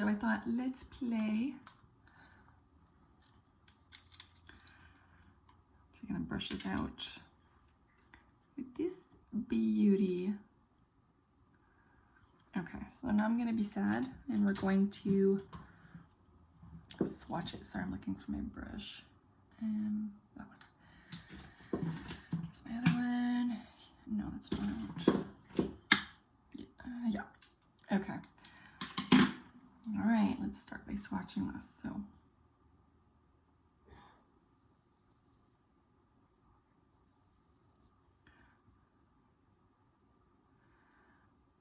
So I thought, let's play. Taking the brushes out with this beauty. Okay, so now I'm gonna be sad and we're going to swatch it. Sorry, I'm looking for my brush. That one. Here's my other one. No, that's not what I want. Yeah. Okay. All right, let's start by swatching this. So.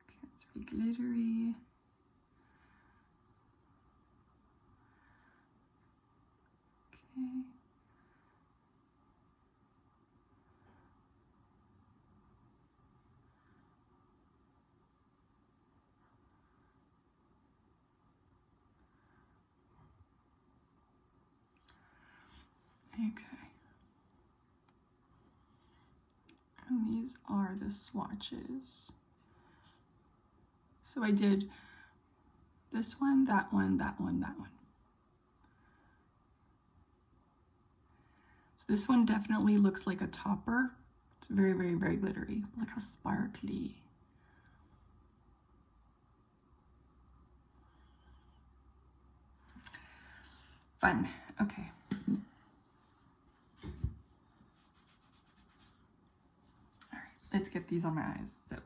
Okay, it's very glittery. Okay. Okay. And these are the swatches. So I did this one, that one, that one, that one. So this one definitely looks like a topper. It's very, very, very glittery. Look how sparkly. Fun. Okay. All right, let's get these on my eyes. So,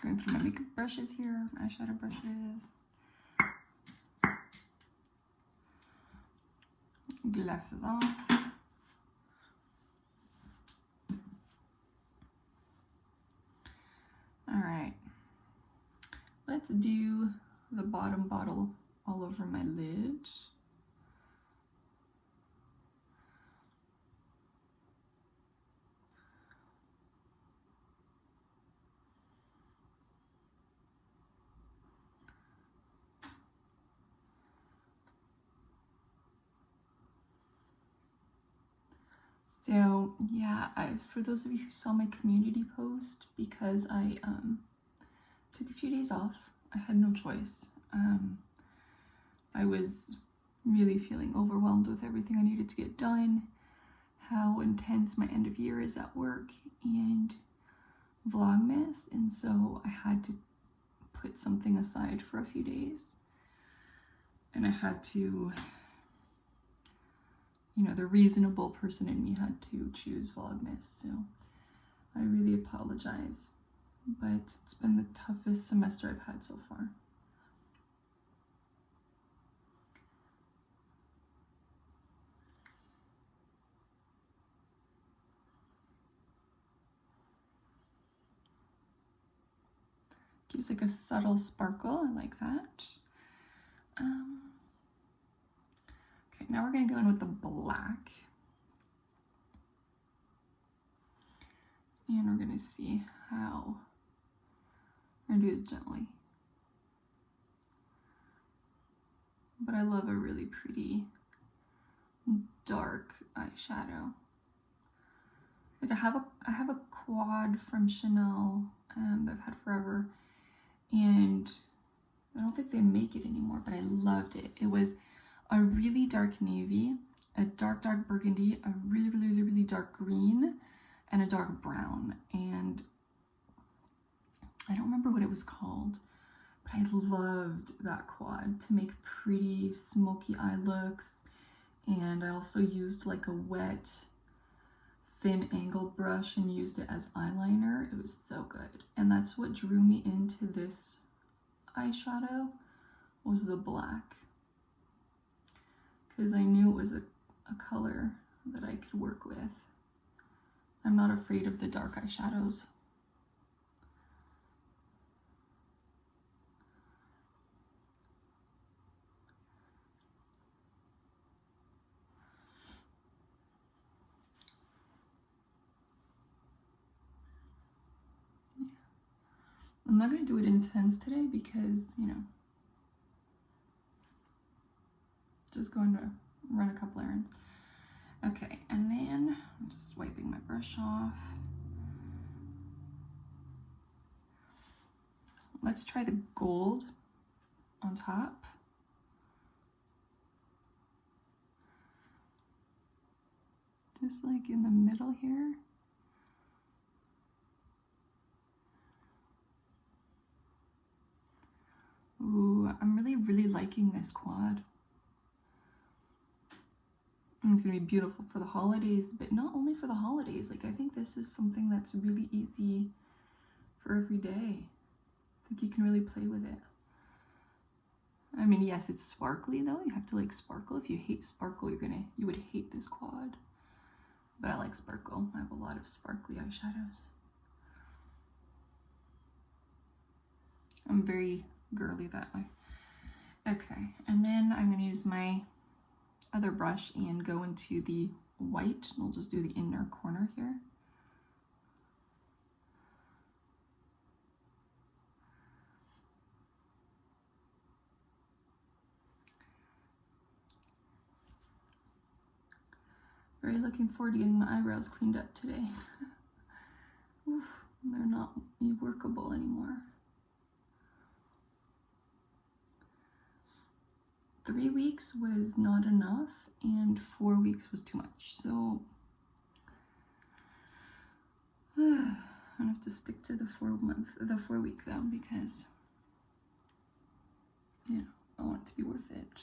going through my makeup brushes here, eyeshadow brushes. Glasses off. All right, let's do the bottom bottle all over my lid. So yeah, for those of you who saw my community post, because I took a few days off, I had no choice. I was really feeling overwhelmed with everything I needed to get done, how intense my end of year is at work and Vlogmas, and so I had to put something aside for a few days. And I had to, you know, the reasonable person in me had to choose Vlogmas, so I really apologize. But it's been the toughest semester I've had so far. Gives like a subtle sparkle, I like that. Okay, now we're gonna go in with the black. And we're gonna see how, we're gonna do this gently. But I love a really pretty dark eyeshadow. Like I have a quad from Chanel that I've had forever, and I don't think they make it anymore, but I loved it. It was a really dark navy, a dark burgundy, a really dark green, and a dark brown. And I don't remember what it was called, but I loved that quad to make pretty smoky eye looks. And I also used like a wet, thin angled brush and used it as eyeliner. It was so good. And that's what drew me into this eyeshadow, was the black. Because I knew it was a color that I could work with. I'm not afraid of the dark eyeshadows. Yeah. I'm not going to do it intense today because, you know, just going to run a couple errands. Okay, and then I'm just wiping my brush off. let's try the gold on top. Just like in the middle here. Ooh, I'm really liking this quad. And it's gonna be beautiful for the holidays, but not only for the holidays. Like, I think this is something that's really easy for every day. I think you can really play with it. I mean, yes, it's sparkly though. You have to like sparkle. If you hate sparkle, you would hate this quad. But I like sparkle. I have a lot of sparkly eyeshadows. I'm very girly that way. Okay, and then I'm gonna use my other brush and go into the white. We'll just do the inner corner here. Very looking forward to getting my eyebrows cleaned up today. Oof, they're not workable anymore. 3 weeks was not enough, and 4 weeks was too much. So I have to stick to the 4 week though, because yeah, I want it to be worth it.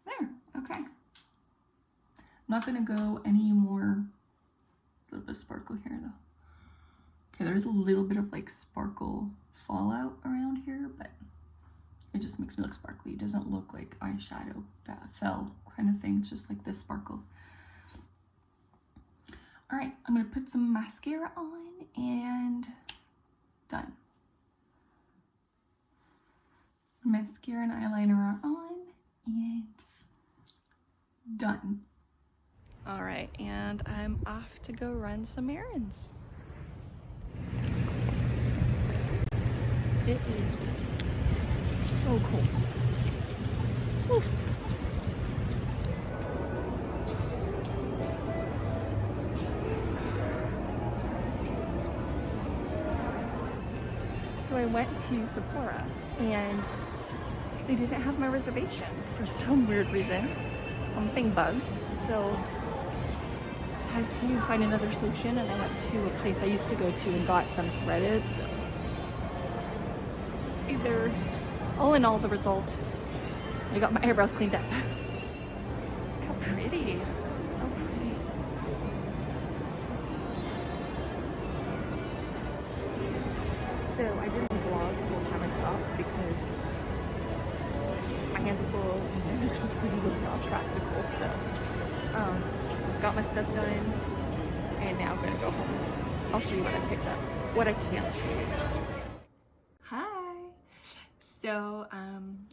There, okay. Not gonna go any more, a little bit of sparkle here though. Okay, there's a little bit of like sparkle fallout around here, but it just makes me look sparkly. It doesn't look like eyeshadow fell kind of thing. It's just like this sparkle. All right, I'm gonna put some mascara on and done. Mascara and eyeliner are on and done. All right, and I'm off to go run some errands. It is so cold. Woo. So I went to Sephora and they didn't have my reservation for some weird reason. Something bugged. So I had to find another solution, and I went to a place I used to go to and got them threaded. So either, all in all, the result, I got my eyebrows cleaned up. Look how pretty. So pretty. So I didn't vlog the whole time I stopped because my hands are full and it just really was not practical. So just got my stuff done and now I'm gonna go home. I'll show you what I picked up, what I can't show you. Hi. So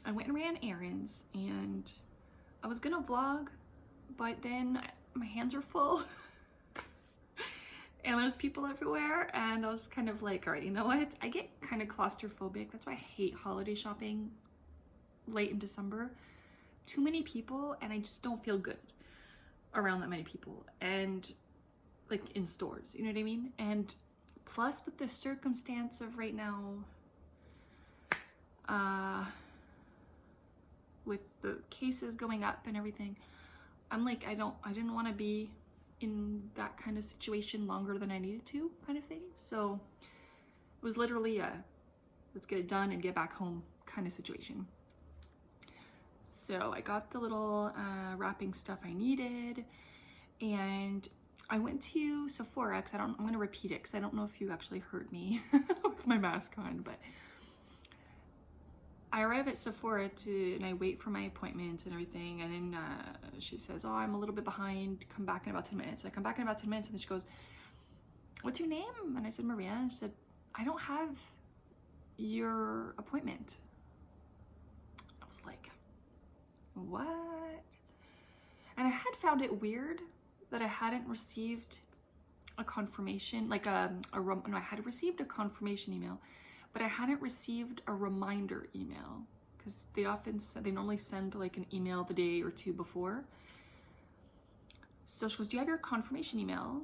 I went and ran errands and I was gonna vlog, but then my hands were full and there's people everywhere, and I was kind of like, all right, you know what? I get kind of claustrophobic. That's why I hate holiday shopping late in December. Too many people, and I just don't feel good around that many people, and like in stores, you know what I mean? And plus with the circumstance of right now, with the cases going up and everything, I'm like, I didn't want to be in that kind of situation longer than I needed to kind of thing. So it was literally a let's get it done and get back home kind of situation. So I got the little wrapping stuff I needed, and I went to Sephora because I'm going to repeat it because I don't know if you actually heard me with my mask on, but I arrive at Sephora and I wait for my appointment and everything, and then she says, oh, I'm a little bit behind, come back in about 10 minutes. I come back in about 10 minutes, and then she goes, what's your name? And I said, Maria. And she said, I don't have your appointment. I was like, what? And I had found it weird that I hadn't received a confirmation, like no, I had received a confirmation email, but I hadn't received a reminder email, because they normally send like an email the day or two before. So she goes, do you have your confirmation email?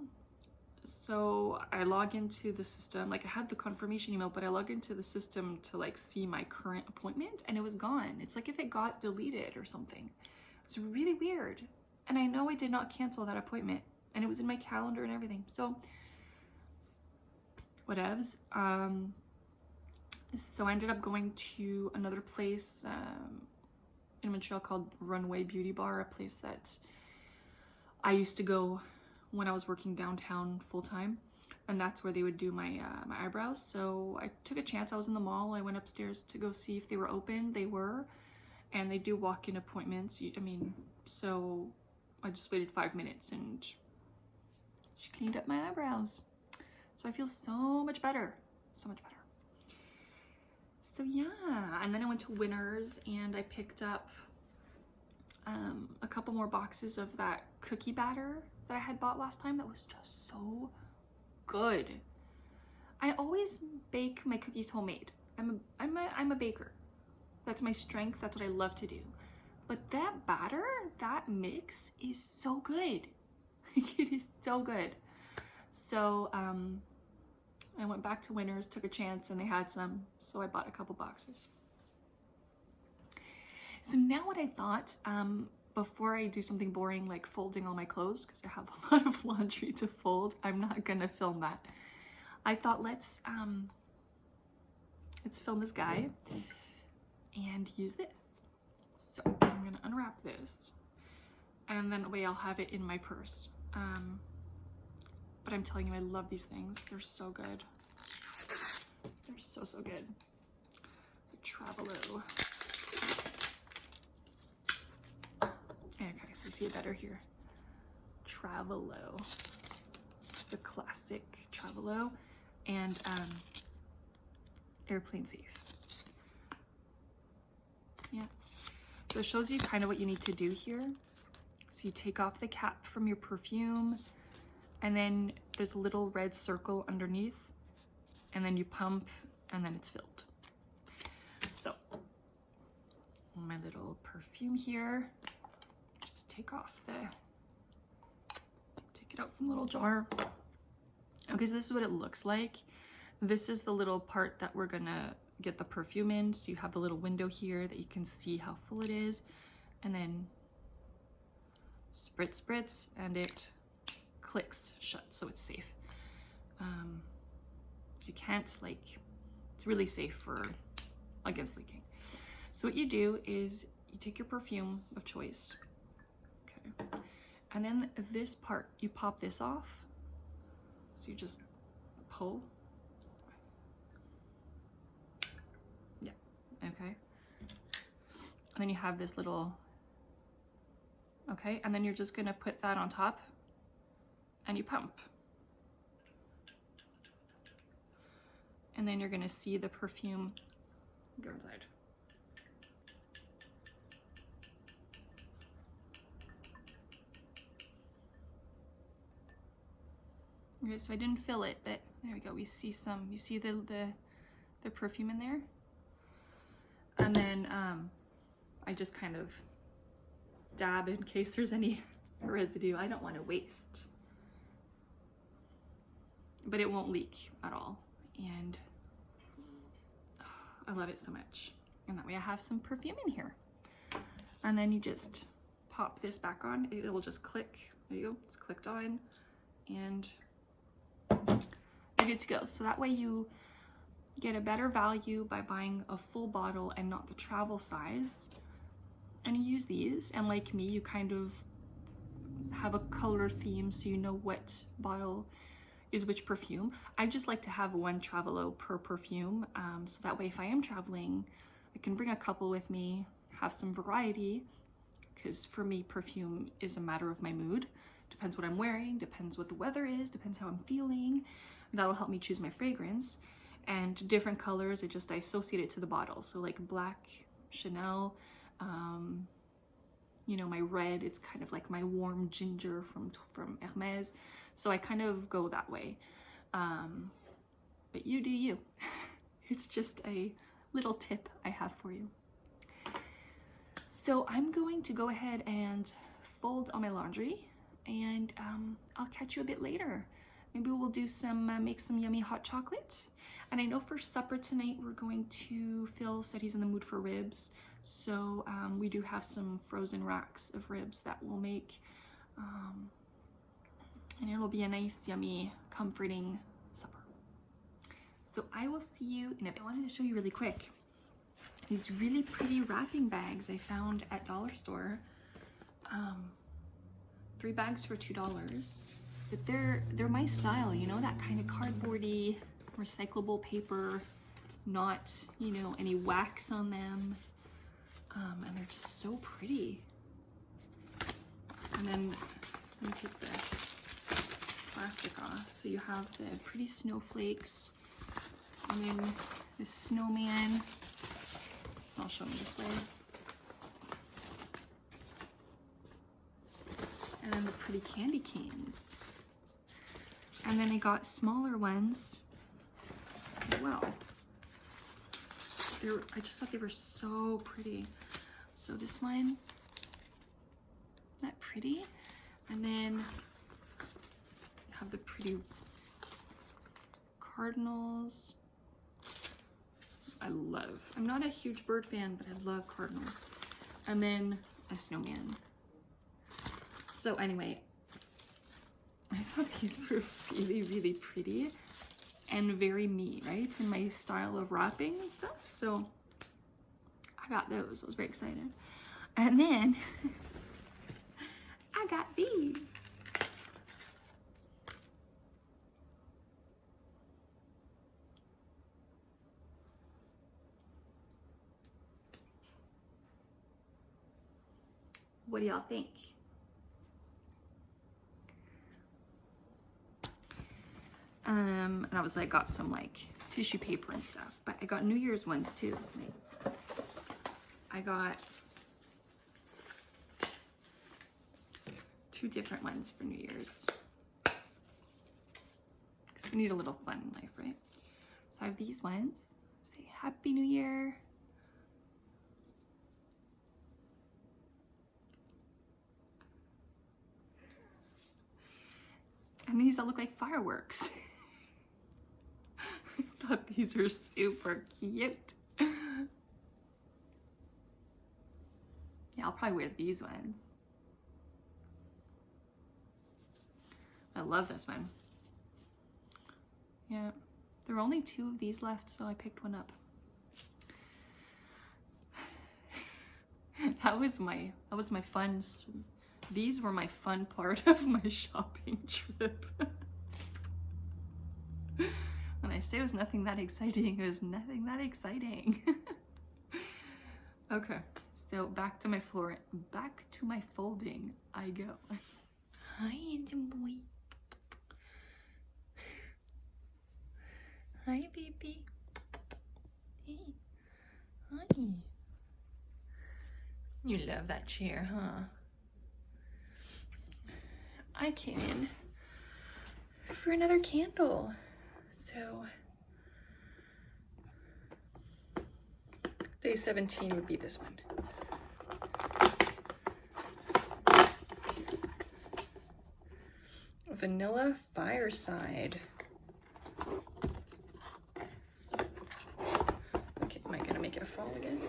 So I log into the system, like I had the confirmation email, but I log into the system to like see my current appointment and it was gone. It's like if it got deleted or something. It's really weird. And I know I did not cancel that appointment and it was in my calendar and everything. So whatevs. So I ended up going to another place in Montreal called Runway Beauty Bar, a place that I used to go when I was working downtown full-time, and that's where they would do my my eyebrows. So I took a chance. I was in the mall. I went upstairs to go see if they were open. They were, and they do walk-in appointments. I mean, so I just waited 5 minutes and she cleaned up my eyebrows. So I feel so much better, so much better. So yeah, and then I went to Winners and I picked up a couple more boxes of that cookie batter that I had bought last time. That was just so good. I always bake my cookies homemade. I'm a baker. That's my strength. That's what I love to do. But that batter, that mix is so good. It is so good. So I went back to Winners, took a chance, and they had some, so I bought a couple boxes. So now what I thought, before I do something boring like folding all my clothes, because I have a lot of laundry to fold, I'm not gonna film that. I thought let's film this guy and use this. So I'm gonna unwrap this, and then I'll have it in my purse. But I'm telling you, I love these things. They're so good. They're so, so good. The Travalo. Okay, so you see it better here. Travalo. The classic Travalo. And airplane safe. Yeah. So it shows you kind of what you need to do here. So you take off the cap from your perfume, and then there's a little red circle underneath, and then you pump, and then it's filled. So my little perfume here, just take it out from the little jar. Okay, so this is what it looks like. This is the little part that we're gonna get the perfume in. So you have a little window here that you can see how full it is, and then spritz, spritz, and it clicks shut, so it's safe. So you can't, like, it's really safe for against leaking. So what you do is you take your perfume of choice, okay, and then this part, you pop this off. So you just pull. Yeah, okay. And then you have this little, okay, and then you're just gonna put that on top and you pump. And then you're gonna see the perfume go inside. Okay, so I didn't fill it, but there we go. We see some, you see the perfume in there? And then I just kind of dab in case there's any residue. I don't want to waste. But it won't leak at all. And I love it so much. And that way I have some perfume in here. And then you just pop this back on. It'll just click. There you go. It's clicked on. And you're good to go. So that way you get a better value by buying a full bottle and not the travel size. And you use these. And like me, you kind of have a color theme so you know what bottle is which perfume. I just like to have one Travalo per perfume, so that way if I am traveling, I can bring a couple with me, have some variety, because for me perfume is a matter of my mood. Depends what I'm wearing, depends what the weather is, depends how I'm feeling. That'll help me choose my fragrance. And different colors, I associate it to the bottle. So like black, Chanel, you know, my red, it's kind of like my warm ginger from Hermes. So I kind of go that way. But you do you. It's just a little tip I have for you. So I'm going to go ahead and fold all my laundry, and I'll catch you a bit later. maybe we'll do some, make some yummy hot chocolate. And I know for supper tonight, we're going to, Phil said he's in the mood for ribs. So we do have some frozen racks of ribs that we'll make. And it'll be a nice, yummy, comforting supper. So I will see you in a bit. I wanted to show you really quick these really pretty wrapping bags I found at Dollar Store. 3 bags for $2. But they're my style, you know, that kind of cardboardy, recyclable paper, not, you know, any wax on them. And they're just so pretty. And then let me take the plastic off. So you have the pretty snowflakes, and then the snowman. I'll show them this way. And then the pretty candy canes. And then I got smaller ones as well. I just thought they were so pretty. So this one, isn't that pretty? And then have the pretty cardinals. I'm not a huge bird fan, but I love cardinals. And then a snowman. So anyway, I thought these were really, really pretty and very me, right? In my style of wrapping and stuff. So I got those. I was very excited. And then I got these. What do y'all think? And I was like, got some like tissue paper and stuff, but I got New Year's ones too. I got 2 different ones for New Year's. Because we need a little fun in life, right? So I have these ones. Say Happy New Year. And these that look like fireworks. I thought these were super cute. Yeah, I'll probably wear these ones. I love this one. Yeah, there are only 2 of these left, so I picked one up. That was my fun. These were my fun part of my shopping trip. When I say it was nothing that exciting, it was nothing that exciting. Okay, so back to my folding I go. Hi, handsome boy. Hi, baby. Hey, hi. You love that chair, huh? I came in for another candle. So day 17 would be this one. Vanilla Fireside. Okay, am I gonna make it fall again?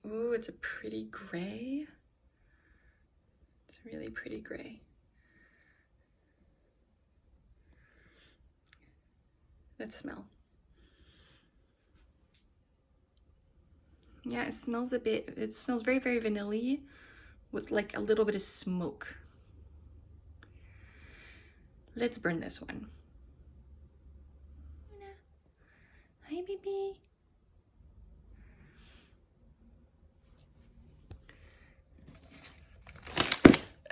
Ooh, it's a pretty gray. It's a really pretty gray. Let's smell. Yeah, it smells very, very vanilla-y with like a little bit of smoke. Let's burn this one. Hi, baby.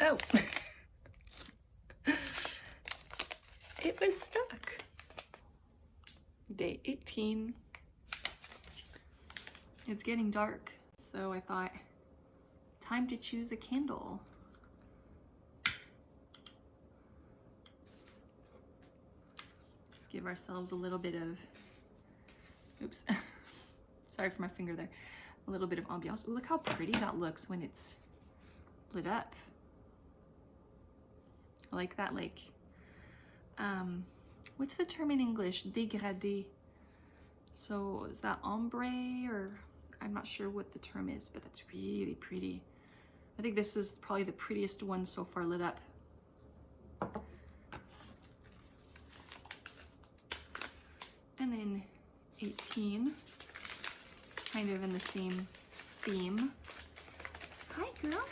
Oh. It was stuck. Day 18. It's getting dark, so I thought, time to choose a candle. Just give ourselves a little bit of, oops, sorry for my finger there, a little bit of ambiance. Ooh, look how pretty that looks when it's lit up. I like that, like, what's the term in English? Dégradé. So is that ombre, or I'm not sure what the term is, but that's really pretty. I think this is probably the prettiest one so far lit up. And then 18, kind of in the same theme. Hi, girl.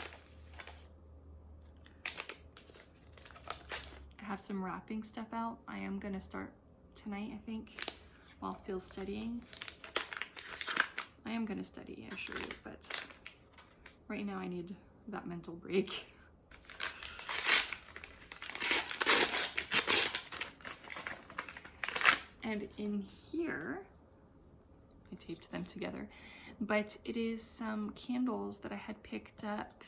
I have some wrapping stuff out. I am gonna start tonight, I think, while Phil's studying. I am gonna study, I assure you, but right now I need that mental break. And in here, I taped them together, but it is some candles that I had picked up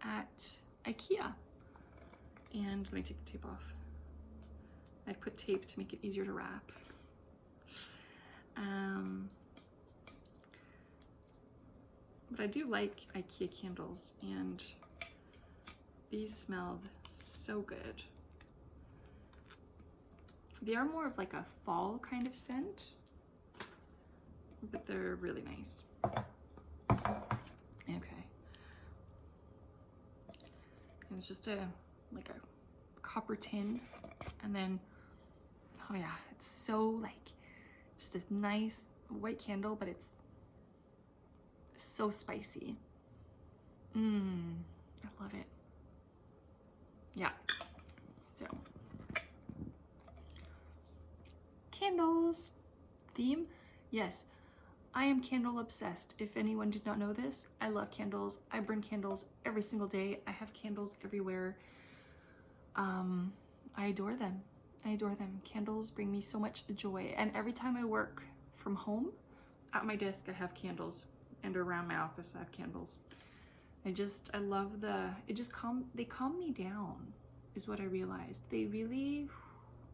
at IKEA. And let me take the tape off. I'd put tape to make it easier to wrap. But I do like IKEA candles, and these smelled so good. They are more of like a fall kind of scent, but they're really nice. Okay. And it's just like a copper tin, and then, oh yeah, it's so like, just a nice white candle, but it's so spicy. I love it. Yeah, so. Candles theme. Yes, I am candle obsessed. If anyone did not know this, I love candles. I burn candles every single day. I have candles everywhere. I adore them. I adore them. Candles bring me so much joy. And every time I work from home, at my desk I have candles, and around my office I have candles. I love they calm me down, is what I realized. They really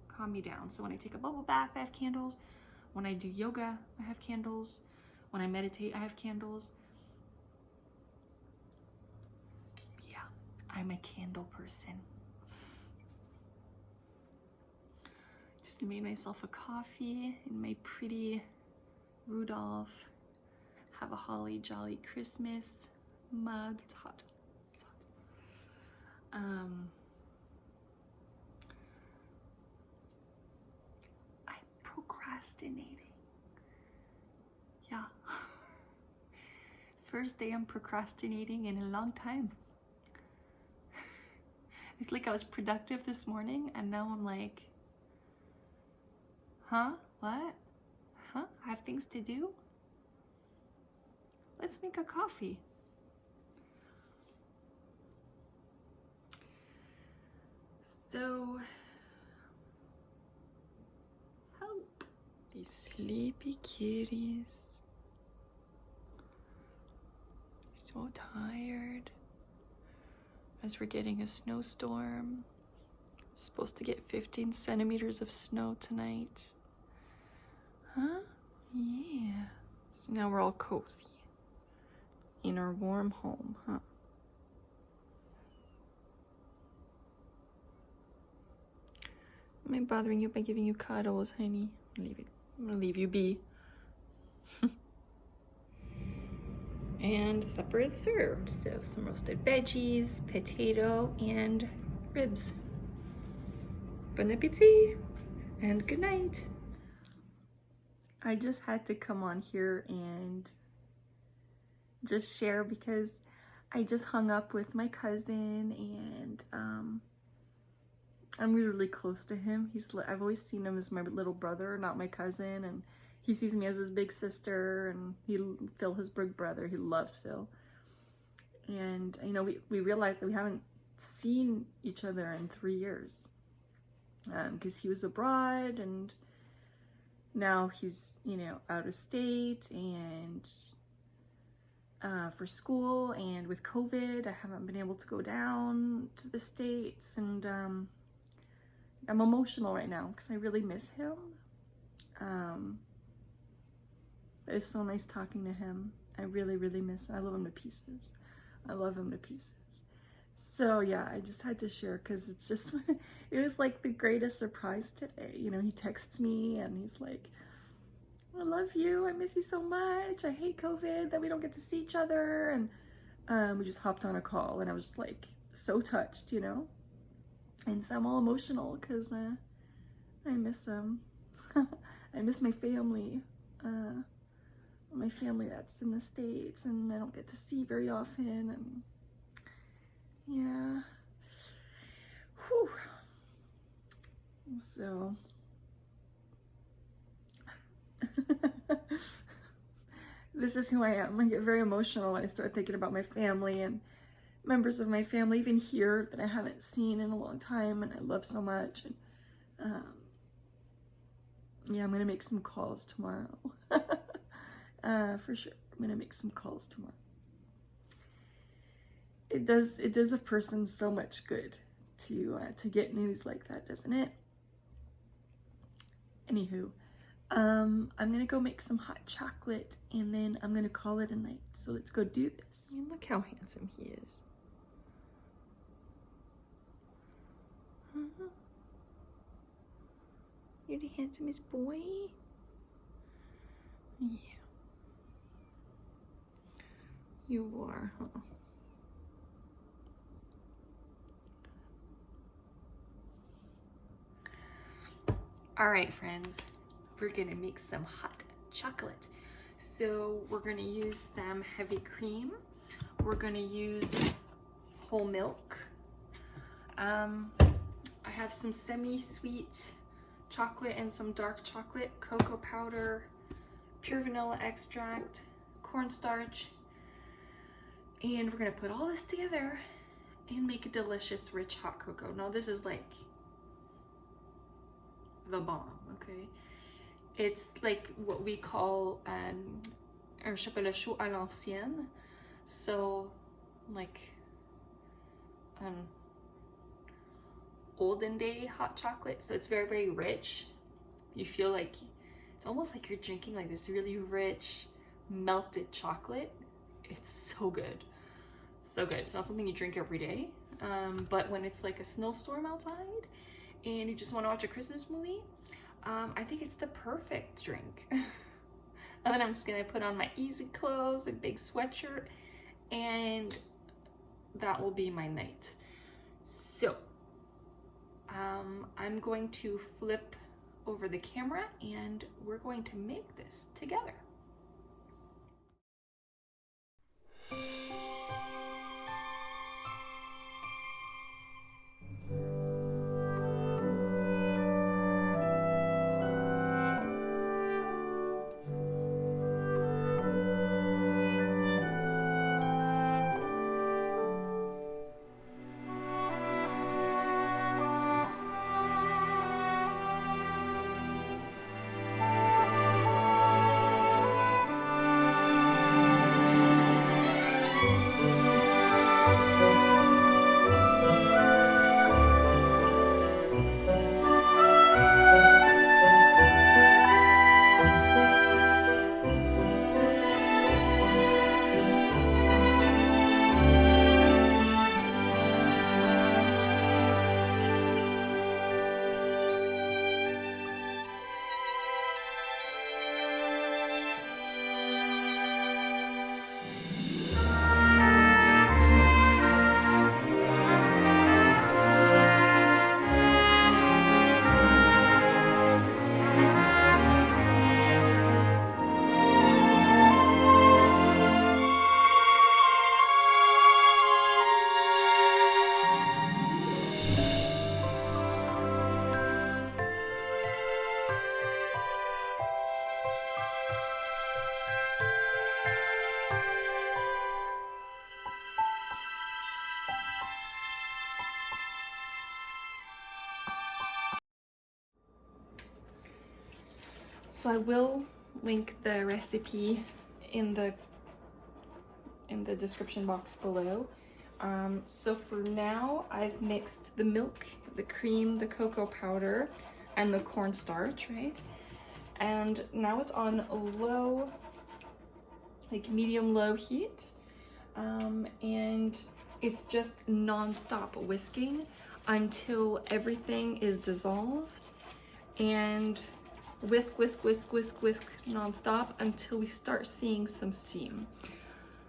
calm me down. So when I take a bubble bath, I have candles. When I do yoga, I have candles. When I meditate, I have candles. Yeah, I'm a candle person. Just made myself a coffee in my pretty Rudolph Have a Holly Jolly Christmas mug. It's hot. It's hot. Procrastinating. Yeah. First day I'm procrastinating in a long time. It's like I was productive this morning, and now I'm like, huh? What? Huh? I have things to do? Let's make a coffee. So, help these sleepy kitties. So tired. As we're getting a snowstorm. We're supposed to get 15 centimeters of snow tonight. Huh? Yeah. So now we're all cozy in our warm home, huh? Am I bothering you by giving you cuddles, honey? I'm gonna leave you be. And supper is served. So some roasted veggies, potato, and ribs. Bon appetit and good night. I just had to come on here and just share because I just hung up with my cousin, and I'm really close to him. I've always seen him as my little brother, not my cousin, and he sees me as his big sister, and Phil, his big brother. He loves Phil. And, you know, we realized that we haven't seen each other in 3 years because he was abroad, and now he's, you know, out of state and for school, and with COVID, I haven't been able to go down to the States, and I'm emotional right now because I really miss him. It was so nice talking to him. I really, really miss him. I love him to pieces. I love him to pieces. So yeah, I just had to share because it's just, it was like the greatest surprise today. You know, he texts me and he's like, I love you, I miss you so much, I hate COVID that we don't get to see each other. And we just hopped on a call and I was just like so touched, you know? And so I'm all emotional because I miss him. I miss my family. My family that's in the States and I don't get to see very often. And yeah. Whew. So this is who I am. I get very emotional when I start thinking about my family and members of my family, even here, that I haven't seen in a long time and I love so much. And yeah, I'm gonna make some calls tomorrow. For sure, I'm gonna make some calls tomorrow. It does a person so much good to get news like that, doesn't it? Anywho, I'm gonna go make some hot chocolate and then I'm gonna call it a night. So let's go do this. And look how handsome he is. You're the handsomest boy. Yeah. You are, huh? All right, friends, we're gonna make some hot chocolate. So we're gonna use some heavy cream. We're gonna use whole milk. I have some semi-sweet chocolate and some dark chocolate, cocoa powder, pure vanilla extract, cornstarch, and we're gonna put all this together and make a delicious rich hot cocoa. Now this is like the bomb, okay? It's like what we call un chocolat chaud à l'ancienne. So like olden day hot chocolate. So it's very, very rich. You feel like it's almost like you're drinking like this really rich melted chocolate. It's so good. So good. It's not something you drink every day. But when it's like a snowstorm outside and you just want to watch a Christmas movie, I think it's the perfect drink. And then I'm just gonna put on my easy clothes, a big sweatshirt, and that will be my night. So I'm going to flip over the camera and we're going to make this together. So I will link the recipe in the description box below. So for now, I've mixed the milk, the cream, the cocoa powder, and the cornstarch, right? And now it's on low, like medium-low heat. And it's just non-stop whisking until everything is dissolved, and whisk, whisk, whisk, whisk, whisk non-stop until we start seeing some steam.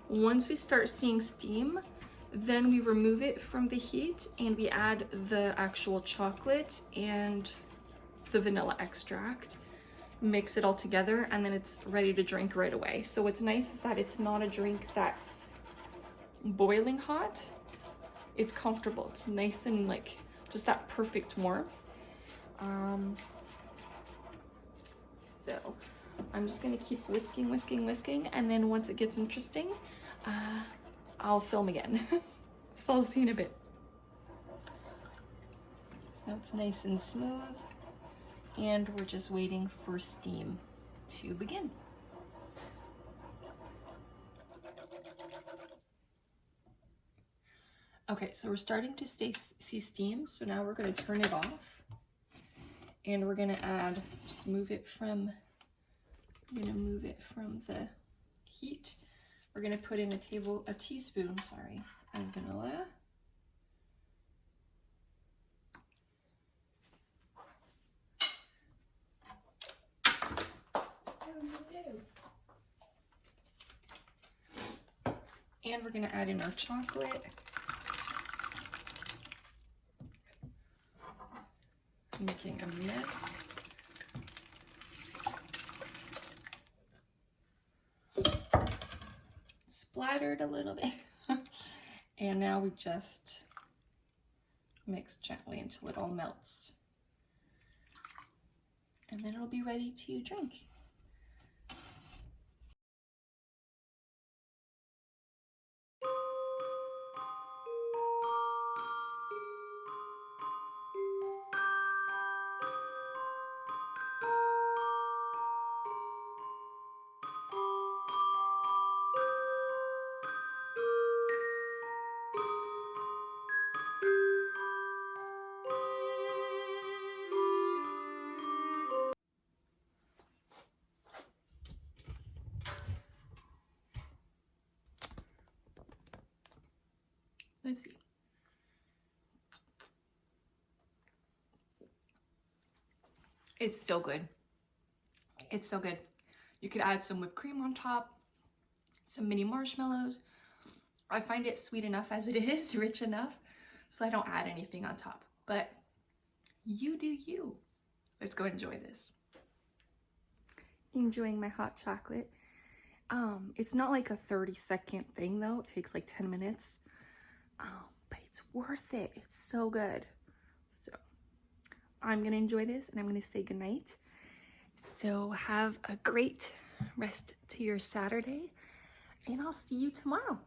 Once we start seeing steam, then we remove it from the heat and we add the actual chocolate and the vanilla extract, mix it all together, and then it's ready to drink right away. So what's nice is that it's not a drink that's boiling hot. It's comfortable. It's nice and like just that perfect warmth. So I'm just gonna keep whisking, whisking, whisking, and then once it gets interesting, I'll film again. So I'll see you in a bit. So now it's nice and smooth, and we're just waiting for steam to begin. Okay, so we're starting to see steam, so now we're gonna turn it off, and we're gonna add, just move it from the heat. We're gonna put in a teaspoon of vanilla. And we're gonna add in our chocolate. Making a mess. Splattered a little bit. And now we just mix gently until it all melts. And then it'll be ready to drink. Let's see. It's so good. It's so good. You could add some whipped cream on top, some mini marshmallows. I find it sweet enough as it is, rich enough, so I don't add anything on top. But you do you. Let's go enjoy this. Enjoying my hot chocolate. It's not like a 30-second thing though. It takes like 10 minutes. But it's worth it. It's so good. So I'm gonna enjoy this and I'm gonna say goodnight. So have a great rest to your Saturday, and I'll see you tomorrow.